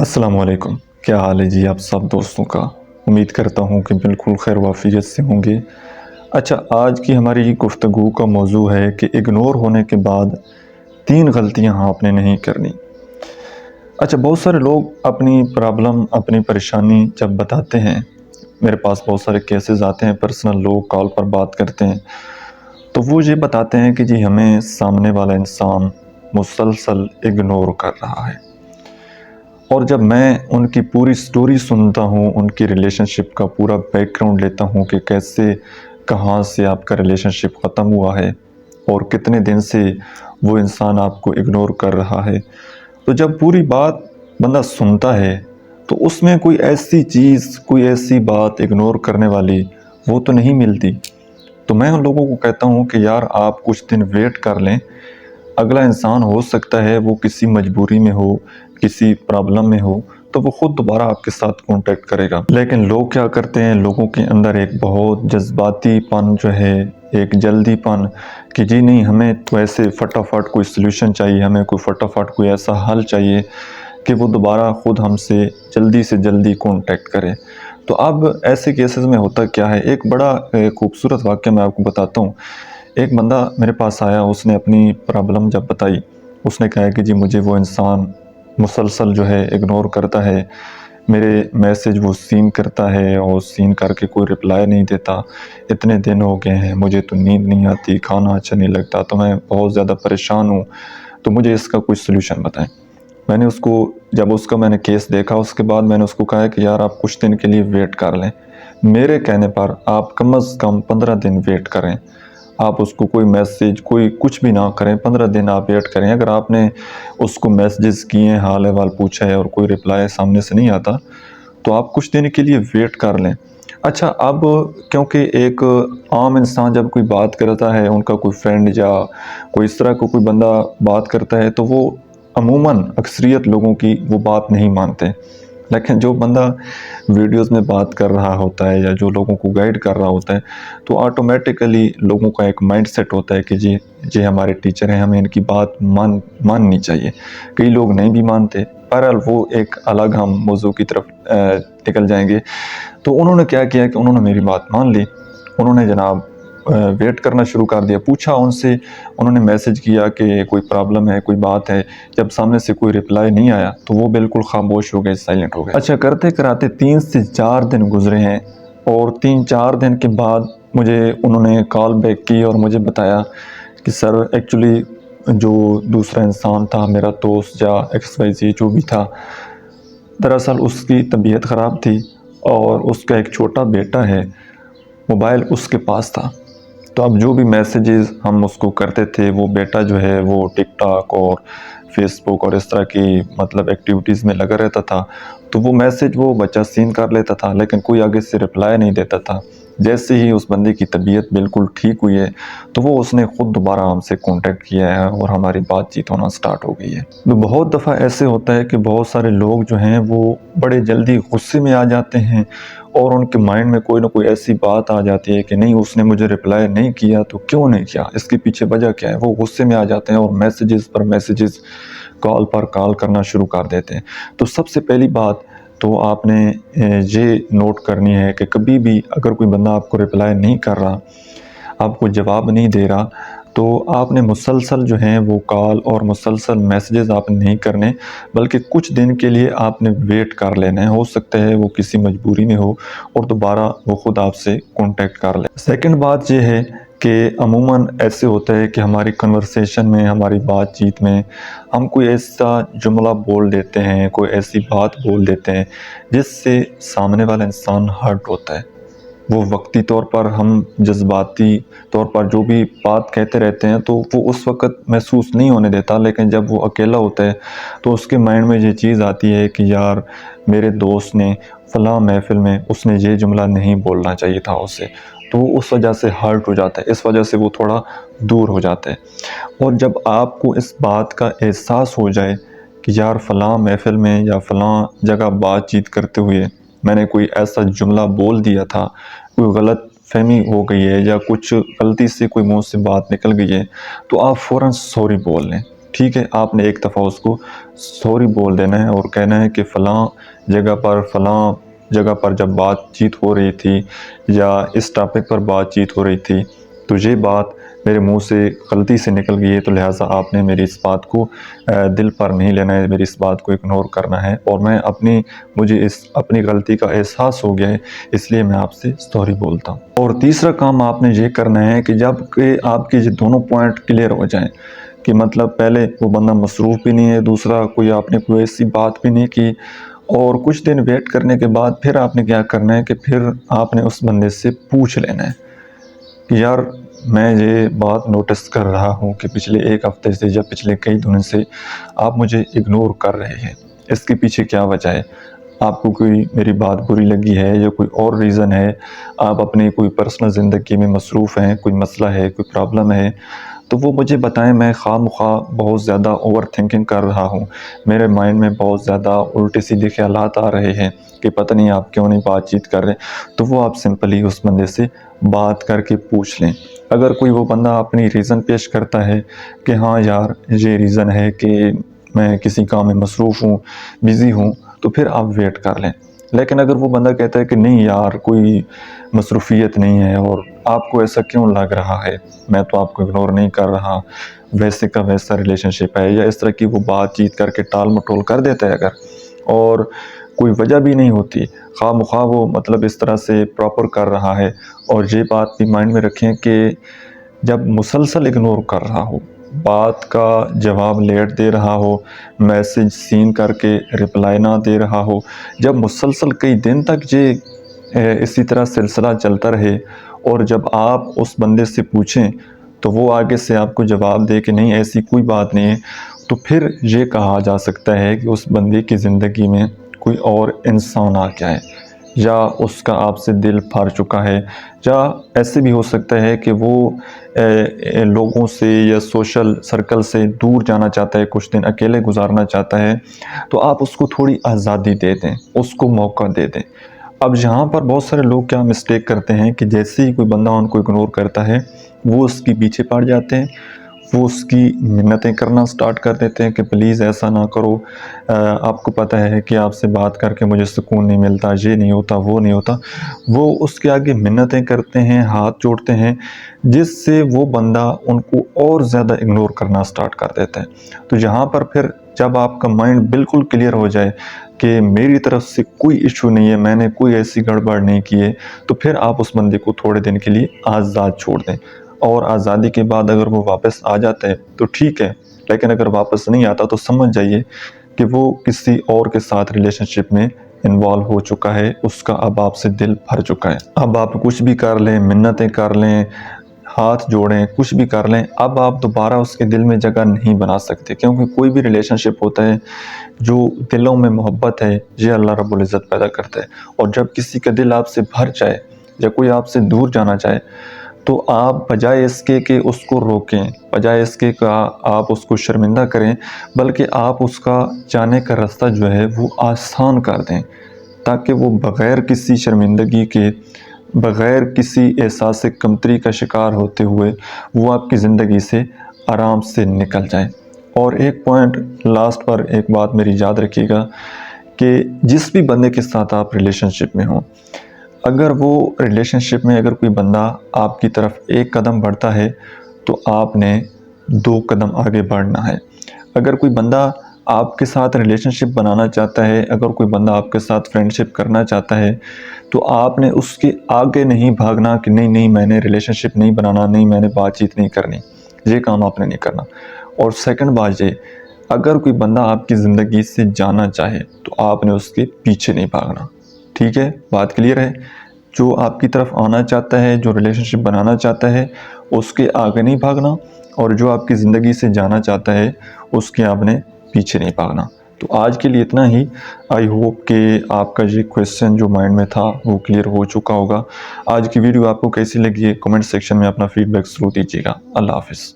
السلام علیکم، کیا حال ہے جی آپ سب دوستوں کا؟ امید کرتا ہوں کہ بالکل خیر وافیت سے ہوں گے۔ اچھا، آج کی ہماری گفتگو کا موضوع ہے کہ اگنور ہونے کے بعد 3 غلطیاں آپ نے نہیں کرنی۔ اچھا، بہت سارے لوگ اپنی پرابلم، اپنی پریشانی جب بتاتے ہیں، میرے پاس بہت سارے کیسز آتے ہیں، پرسنل لوگ کال پر بات کرتے ہیں، تو وہ یہ بتاتے ہیں کہ جی ہمیں سامنے والا انسان مسلسل اگنور کر رہا ہے۔ اور جب میں ان کی پوری سٹوری سنتا ہوں، ان کی ریلیشن شپ کا پورا بیک گراؤنڈ لیتا ہوں کہ کیسے، کہاں سے آپ کا ریلیشن شپ ختم ہوا ہے اور کتنے دن سے وہ انسان آپ کو اگنور کر رہا ہے، تو جب پوری بات بندہ سنتا ہے تو اس میں کوئی ایسی چیز، کوئی ایسی بات اگنور کرنے والی وہ تو نہیں ملتی۔ تو میں ان لوگوں کو کہتا ہوں کہ یار آپ کچھ دن ویٹ کر لیں، اگلا انسان ہو سکتا ہے وہ کسی مجبوری میں ہو، کسی پرابلم میں ہو، تو وہ خود دوبارہ آپ کے ساتھ کانٹیکٹ کرے گا۔ لیکن لوگ کیا کرتے ہیں، لوگوں کے اندر ایک بہت جذباتی پن جو ہے، ایک جلدی پن کہ جی نہیں، ہمیں تو ایسے فٹافٹ کوئی سلوشن چاہیے، ہمیں کوئی فٹافٹ کوئی ایسا حل چاہیے کہ وہ دوبارہ خود ہم سے جلدی کانٹیکٹ کرے۔ تو اب ایسے کیسز میں ہوتا کیا ہے، ایک بڑا خوبصورت واقعہ میں آپ کو بتاتا ہوں۔ ایک بندہ میرے پاس آیا، اس نے اپنی پرابلم جب بتائی، اس نے کہا کہ جی مجھے وہ انسان مسلسل جو ہے اگنور کرتا ہے، میرے میسج وہ سین کرتا ہے اور سین کر کے کوئی رپلائی نہیں دیتا، اتنے دن ہو گئے ہیں، مجھے تو نیند نہیں آتی، کھانا اچھا نہیں لگتا، تو میں بہت زیادہ پریشان ہوں، تو مجھے اس کا کوئی سلوشن بتائیں۔ میں نے اس کو، جب اس کا میں نے کیس دیکھا، اس کے بعد میں نے اس کو کہا کہ یار آپ کچھ دن کے لیے ویٹ کر لیں، میرے کہنے پر آپ کم از کم 15 دن ویٹ کریں، آپ اس کو کوئی میسیج، کوئی کچھ بھی نہ کریں، 15 دن آپ ویٹ کریں۔ اگر آپ نے اس کو میسیجز کیے، حال احوال پوچھا ہے اور کوئی رپلائی سامنے سے نہیں آتا، تو آپ کچھ دن کے لیے ویٹ کر لیں۔ اچھا، اب کیونکہ ایک عام انسان جب کوئی بات کرتا ہے، ان کا کوئی فرینڈ یا کوئی اس طرح کو کوئی بندہ بات کرتا ہے، تو وہ عموماً اکثریت لوگوں کی وہ بات نہیں مانتے۔ لیکن جو بندہ ویڈیوز میں بات کر رہا ہوتا ہے یا جو لوگوں کو گائیڈ کر رہا ہوتا ہے، تو آٹومیٹیکلی لوگوں کا ایک مائنڈ سیٹ ہوتا ہے کہ جی ہمارے ٹیچر ہیں، ہمیں ان کی بات ماننی چاہیے۔ کئی لوگ نہیں بھی مانتے، بہرحال وہ ایک الگ ہم موضوع کی طرف نکل جائیں گے۔ تو انہوں نے کیا کیا کہ انہوں نے میری بات مان لی، انہوں نے جناب ویٹ کرنا شروع کر دیا، پوچھا ان سے، انہوں نے میسج کیا کہ کوئی پرابلم ہے، کوئی بات ہے، جب سامنے سے کوئی رپلائی نہیں آیا تو وہ بالکل خاموش ہو گئے، سائلنٹ ہو گئے۔ اچھا، کرتے کراتے 3 سے 4 دن گزرے ہیں، اور 3-4 دن کے بعد مجھے انہوں نے کال بیک کی اور مجھے بتایا کہ سر ایکچولی جو دوسرا انسان تھا، میرا دوست یا XYZ جو بھی تھا، دراصل اس کی طبیعت خراب تھی اور اس کا ایک چھوٹا بیٹا ہے، موبائل اس کے پاس تھا، تو اب جو بھی میسیجز ہم اس کو کرتے تھے، وہ بیٹا جو ہے وہ ٹک ٹاک اور فیس بک اور اس طرح کی مطلب ایکٹیویٹیز میں لگا رہتا تھا، تو وہ میسیج وہ بچہ سین کر لیتا تھا، لیکن کوئی آگے سے رپلائی نہیں دیتا تھا۔ جیسے ہی اس بندے کی طبیعت بالکل ٹھیک ہوئی ہے، تو وہ اس نے خود دوبارہ ہم سے کانٹیکٹ کیا ہے اور ہماری بات چیت ہونا سٹارٹ ہو گئی ہے۔ تو بہت دفعہ ایسے ہوتا ہے کہ بہت سارے لوگ جو ہیں وہ بڑے جلدی غصے میں آ جاتے ہیں، اور ان کے مائنڈ میں کوئی نہ کوئی ایسی بات آ جاتی ہے کہ نہیں، اس نے مجھے رپلائی نہیں کیا تو کیوں نہیں کیا، اس کے پیچھے وجہ کیا ہے، وہ غصے میں آ جاتے ہیں اور میسیجز پر میسیجز، کال پر کال کرنا شروع کر دیتے ہیں۔ تو سب سے پہلی بات تو آپ نے یہ نوٹ کرنی ہے کہ کبھی بھی اگر کوئی بندہ آپ کو رپلائی نہیں کر رہا، آپ کو جواب نہیں دے رہا، تو آپ نے مسلسل جو ہیں وہ کال اور مسلسل میسیجز آپ نے نہیں کرنے، بلکہ کچھ دن کے لیے آپ نے ویٹ کر لینا ہے، ہو سکتا ہے وہ کسی مجبوری میں ہو اور دوبارہ وہ خود آپ سے کانٹیکٹ کر لے۔ سیکنڈ بات یہ ہے کہ عموماً ایسے ہوتا ہے کہ ہماری کنورسیشن میں، ہماری بات چیت میں ہم کوئی ایسا جملہ بول دیتے ہیں، کوئی ایسی بات بول دیتے ہیں جس سے سامنے والا انسان ہرٹ ہوتا ہے۔ وہ وقتی طور پر ہم جذباتی طور پر جو بھی بات کہتے رہتے ہیں تو وہ اس وقت محسوس نہیں ہونے دیتا، لیکن جب وہ اکیلا ہوتا ہے تو اس کے مائنڈ میں یہ چیز آتی ہے کہ یار میرے دوست نے فلاں محفل میں اس نے یہ جملہ نہیں بولنا چاہیے تھا اسے، تو وہ اس وجہ سے ہرٹ ہو جاتا ہے، اس وجہ سے وہ تھوڑا دور ہو جاتا ہے۔ اور جب آپ کو اس بات کا احساس ہو جائے کہ یار فلاں محفل میں یا فلاں جگہ بات چیت کرتے ہوئے میں نے کوئی ایسا جملہ بول دیا تھا، کوئی غلط فہمی ہو گئی ہے یا کچھ غلطی سے کوئی منہ سے بات نکل گئی ہے، تو آپ فوراً سوری بول لیں۔ ٹھیک ہے، آپ نے ایک دفعہ اس کو سوری بول دینا ہے اور کہنا ہے کہ فلاں جگہ پر جب بات چیت ہو رہی تھی یا اس ٹاپک پر بات چیت ہو رہی تھی تو یہ بات میرے منہ سے غلطی سے نکل گئی ہے، تو لہٰذا آپ نے میری اس بات کو دل پر نہیں لینا ہے، میری اس بات کو اگنور کرنا ہے، اور مجھے اپنی غلطی کا احساس ہو گیا ہے، اس لیے میں آپ سے سوری بولتا ہوں۔ اور تیسرا کام آپ نے یہ کرنا ہے کہ جب کہ آپ کے یہ دونوں پوائنٹ کلیئر ہو جائیں کہ مطلب پہلے وہ بندہ مصروف بھی نہیں ہے، دوسرا آپ نے کوئی ایسی بات بھی نہیں کی، اور کچھ دن ویٹ کرنے کے بعد پھر آپ نے کیا کرنا ہے کہ پھر آپ نے اس بندے سے پوچھ لینا ہے کہ یار میں یہ بات نوٹس کر رہا ہوں کہ پچھلے ایک ہفتے سے یا پچھلے کئی دنوں سے آپ مجھے اگنور کر رہے ہیں، اس کے پیچھے کیا وجہ ہے؟ آپ کو کوئی میری بات بری لگی ہے یا کوئی اور ریزن ہے؟ آپ اپنی کوئی پرسنل زندگی میں مصروف ہیں، کوئی مسئلہ ہے، کوئی پرابلم ہے تو وہ مجھے بتائیں۔ میں خواہ مخواہ بہت زیادہ اوور تھنکنگ کر رہا ہوں، میرے مائنڈ میں بہت زیادہ الٹے سیدھے خیالات آ رہے ہیں کہ پتہ نہیں آپ کیوں نہیں بات چیت کر رہے، تو وہ آپ سمپلی اس بندے سے بات کر کے پوچھ لیں۔ اگر کوئی وہ بندہ اپنی ریزن پیش کرتا ہے کہ ہاں یار یہ ریزن ہے کہ میں کسی کام میں مصروف ہوں، بیزی ہوں، تو پھر آپ ویٹ کر لیں۔ لیکن اگر وہ بندہ کہتا ہے کہ نہیں یار کوئی مصروفیت نہیں ہے اور آپ کو ایسا کیوں لگ رہا ہے، میں تو آپ کو اگنور نہیں کر رہا، ویسے کا ویسا ریلیشن شپ ہے، یا اس طرح کی وہ بات چیت کر کے ٹال مٹول کر دیتا ہے اگر، اور کوئی وجہ بھی نہیں ہوتی، خواہ مخواہ وہ مطلب اس طرح سے پراپر کر رہا ہے، اور یہ بات بھی مائنڈ میں رکھیں کہ جب مسلسل اگنور کر رہا ہو، بات کا جواب لیٹ دے رہا ہو، میسج سین کر کے رپلائی نہ دے رہا ہو، جب مسلسل کئی دن تک یہ اسی طرح سلسلہ چلتا رہے، اور جب آپ اس بندے سے پوچھیں تو وہ آگے سے آپ کو جواب دے کہ نہیں ایسی کوئی بات نہیں ہے، تو پھر یہ کہا جا سکتا ہے کہ اس بندے کی زندگی میں کوئی اور انسان آ گیا ہے، یا اس کا آپ سے دل پھر چکا ہے، یا ایسے بھی ہو سکتا ہے کہ وہ لوگوں سے یا سوشل سرکل سے دور جانا چاہتا ہے، کچھ دن اکیلے گزارنا چاہتا ہے، تو آپ اس کو تھوڑی آزادی دے دیں، اس کو موقع دے دیں۔ اب یہاں پر بہت سارے لوگ کیا مسٹیک کرتے ہیں کہ جیسے ہی کوئی بندہ ان کو اگنور کرتا ہے وہ اس کی پیچھے پڑ جاتے ہیں، وہ اس کی منتیں کرنا سٹارٹ کر دیتے ہیں کہ پلیز ایسا نہ کرو، آپ کو پتہ ہے کہ آپ سے بات کر کے مجھے سکون نہیں ملتا، یہ نہیں ہوتا، وہ نہیں ہوتا، وہ اس کے آگے منتیں کرتے ہیں، ہاتھ جوڑتے ہیں، جس سے وہ بندہ ان کو اور زیادہ اگنور کرنا سٹارٹ کر دیتا ہے۔ تو یہاں پر پھر جب آپ کا مائنڈ بالکل کلیئر ہو جائے کہ میری طرف سے کوئی ایشو نہیں ہے، میں نے کوئی ایسی گڑبڑ نہیں کی ہے، تو پھر آپ اس بندے کو تھوڑے دن کے لیے آزاد چھوڑ دیں، اور آزادی کے بعد اگر وہ واپس آ جاتا ہے تو ٹھیک ہے، لیکن اگر واپس نہیں آتا تو سمجھ جائیے کہ وہ کسی اور کے ساتھ ریلیشن شپ میں انوالو ہو چکا ہے، اس کا اب آپ سے دل بھر چکا ہے۔ اب آپ کچھ بھی کر لیں، منتیں کر لیں، ہاتھ جوڑیں، کچھ بھی کر لیں، اب آپ دوبارہ اس کے دل میں جگہ نہیں بنا سکتے، کیونکہ کوئی بھی ریلیشن شپ ہوتا ہے جو دلوں میں محبت ہے یہ اللہ رب العزت پیدا کرتا ہے، اور جب کسی کا دل آپ سے بھر جائے یا کوئی آپ سے دور جانا چاہے تو آپ بجائے اس کے کہ اس کو روکیں، بجائے اس کے کہ آپ اس کو شرمندہ کریں، بلکہ آپ اس کا جانے کا راستہ جو ہے وہ آسان کر دیں، تاکہ وہ بغیر کسی شرمندگی کے، بغیر کسی احساس کمتری کا شکار ہوتے ہوئے وہ آپ کی زندگی سے آرام سے نکل جائیں۔ اور ایک پوائنٹ لاسٹ پر ایک بات میری یاد رکھیے گا کہ جس بھی بندے کے ساتھ آپ ریلیشن شپ میں ہوں، اگر وہ ریلیشن شپ میں اگر کوئی بندہ آپ کی طرف ایک قدم بڑھتا ہے تو آپ نے 2 قدم آگے بڑھنا ہے۔ اگر کوئی بندہ آپ کے ساتھ ریلیشن شپ بنانا چاہتا ہے، اگر کوئی بندہ آپ کے ساتھ فرینڈ شپ کرنا چاہتا ہے، تو آپ نے اس کے آگے نہیں بھاگنا کہ نہیں میں نے ریلیشن شپ نہیں بنانا، نہیں میں نے بات چیت نہیں کرنی، یہ کام آپ نے نہیں کرنا۔ اور سیکنڈ بات یہ، اگر کوئی بندہ آپ کی زندگی سے جانا چاہے تو آپ نے اس کے پیچھے نہیں بھاگنا، ٹھیک ہے؟ بات کلیئر ہے؟ جو آپ کی طرف آنا چاہتا ہے، جو ریلیشن شپ بنانا چاہتا ہے، اس کے آگے نہیں بھاگنا، اور جو آپ کی زندگی سے جانا چاہتا ہے اس کے آپ نے پیچھے نہیں بھاگنا۔ تو آج کے لیے اتنا ہی۔ آئی ہوپ کہ آپ کا یہ کویسچن جو مائنڈ میں تھا وہ کلیئر ہو چکا ہوگا۔ آج کی ویڈیو آپ کو کیسی لگی ہے کمنٹ سیکشن میں اپنا فیڈ بیک ضرور دیجیے گا۔ اللہ حافظ۔